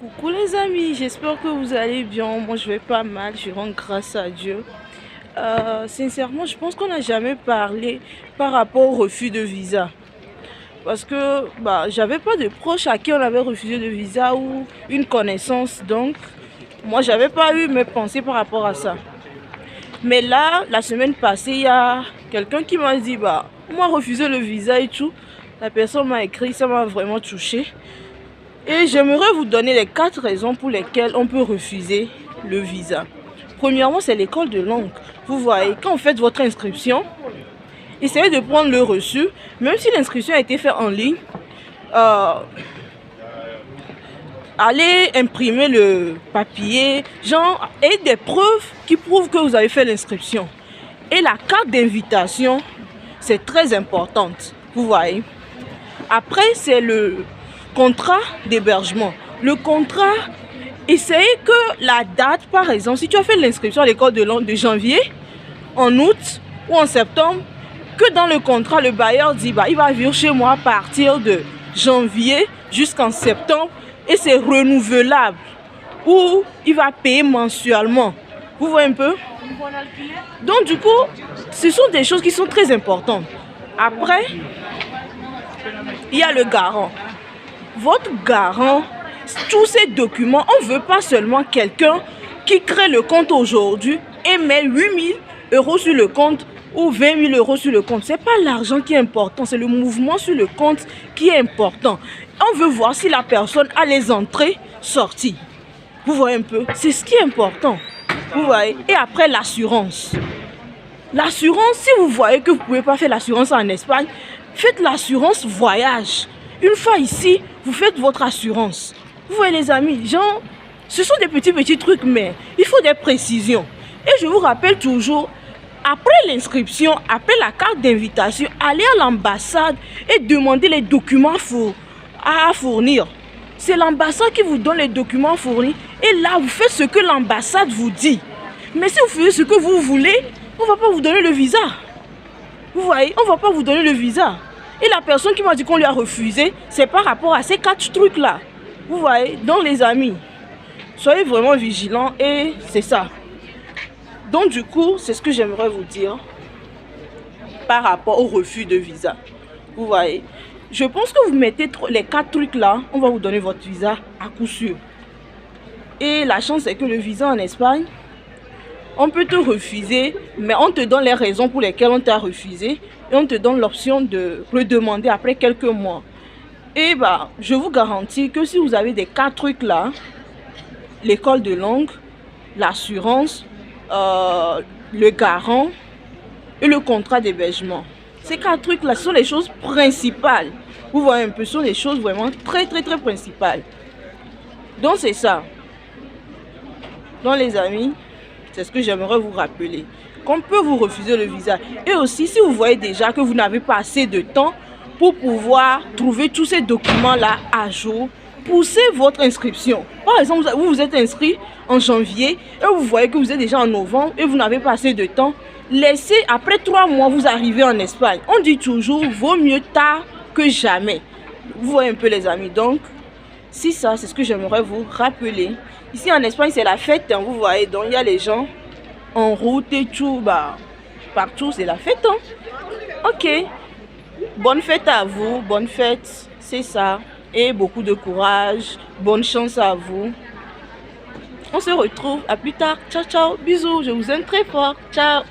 Coucou les amis, j'espère que vous allez bien. Moi je vais pas mal, je rends grâce à Dieu. Sincèrement, je pense qu'on n'a jamais parlé par rapport au refus de visa. Parce que j'avais pas de proches à qui on avait refusé de visa ou une connaissance. Donc, moi j'avais pas eu mes pensées par rapport à ça. Mais là, la semaine passée, il y a quelqu'un qui m'a dit, moi refuser le visa et tout. La personne m'a écrit, ça m'a vraiment touché. Et j'aimerais vous donner les 4 raisons pour lesquelles on peut refuser le visa. Premièrement, c'est l'école de langue. Vous voyez, quand vous faites votre inscription, essayez de prendre le reçu, même si l'inscription a été faite en ligne. Allez imprimer le papier, et des preuves qui prouvent que vous avez fait l'inscription. Et la carte d'invitation, c'est très importante. Vous voyez. Après, c'est le contrat d'hébergement. Le contrat, essayez que la date, par exemple, si tu as fait l'inscription à l'école de langue de janvier, en août ou en septembre, que dans le contrat, le bailleur dit, il va venir chez moi à partir de janvier jusqu'en septembre et c'est renouvelable. Ou il va payer mensuellement. Vous voyez un peu? Donc du coup, ce sont des choses qui sont très importantes. Après, il y a le garant. Votre garant, tous ces documents, on ne veut pas seulement quelqu'un qui crée le compte aujourd'hui et met 8 000 € sur le compte ou 20 000 € sur le compte. Ce n'est pas l'argent qui est important, c'est le mouvement sur le compte qui est important. On veut voir si la personne a les entrées, sorties. Vous voyez un peu? C'est ce qui est important. Vous voyez? Et après, l'assurance. L'assurance, si vous voyez que vous ne pouvez pas faire l'assurance en Espagne, faites l'assurance voyage. Une fois ici, vous faites votre assurance. Vous voyez les amis, ce sont des petits trucs, mais il faut des précisions. Et je vous rappelle toujours, après l'inscription, après la carte d'invitation, allez à l'ambassade et demandez les documents à fournir. C'est l'ambassade qui vous donne les documents fournis. Et là, vous faites ce que l'ambassade vous dit. Mais si vous faites ce que vous voulez, on ne va pas vous donner le visa. Vous voyez, on ne va pas vous donner le visa. Et la personne qui m'a dit qu'on lui a refusé, c'est par rapport à ces 4 trucs-là. Vous voyez, donc les amis, soyez vraiment vigilants et c'est ça. Donc du coup, c'est ce que j'aimerais vous dire par rapport au refus de visa. Vous voyez, je pense que vous mettez les 4 trucs-là, on va vous donner votre visa à coup sûr. Et la chance c'est que le visa en Espagne, on peut te refuser, mais on te donne les raisons pour lesquelles on t'a refusé et on te donne l'option de redemander après quelques mois. Et je vous garantis que si vous avez des 4 trucs là, l'école de langue, l'assurance, le garant et le contrat d'hébergement. Ces 4 trucs là sont les choses principales. Vous voyez un peu, ce sont des choses vraiment très principales. Donc c'est ça. Donc les amis, c'est ce que j'aimerais vous rappeler. Qu'on peut vous refuser le visa. Et aussi, si vous voyez déjà que vous n'avez pas assez de temps pour pouvoir trouver tous ces documents-là à jour, poussez votre inscription. Par exemple, vous vous êtes inscrit en janvier et vous voyez que vous êtes déjà en novembre et vous n'avez pas assez de temps. Laissez, après 3 mois, vous arrivez en Espagne. On dit toujours, vaut mieux tard que jamais. Vous voyez un peu les amis. Donc, si ça, c'est ce que j'aimerais vous rappeler. Ici en Espagne, c'est la fête, hein, vous voyez. Donc, il y a les gens en route et tout. Partout, c'est la fête. Hein. Ok. Bonne fête à vous. Bonne fête. C'est ça. Et beaucoup de courage. Bonne chance à vous. On se retrouve. À plus tard. Ciao, ciao. Bisous. Je vous aime très fort. Ciao.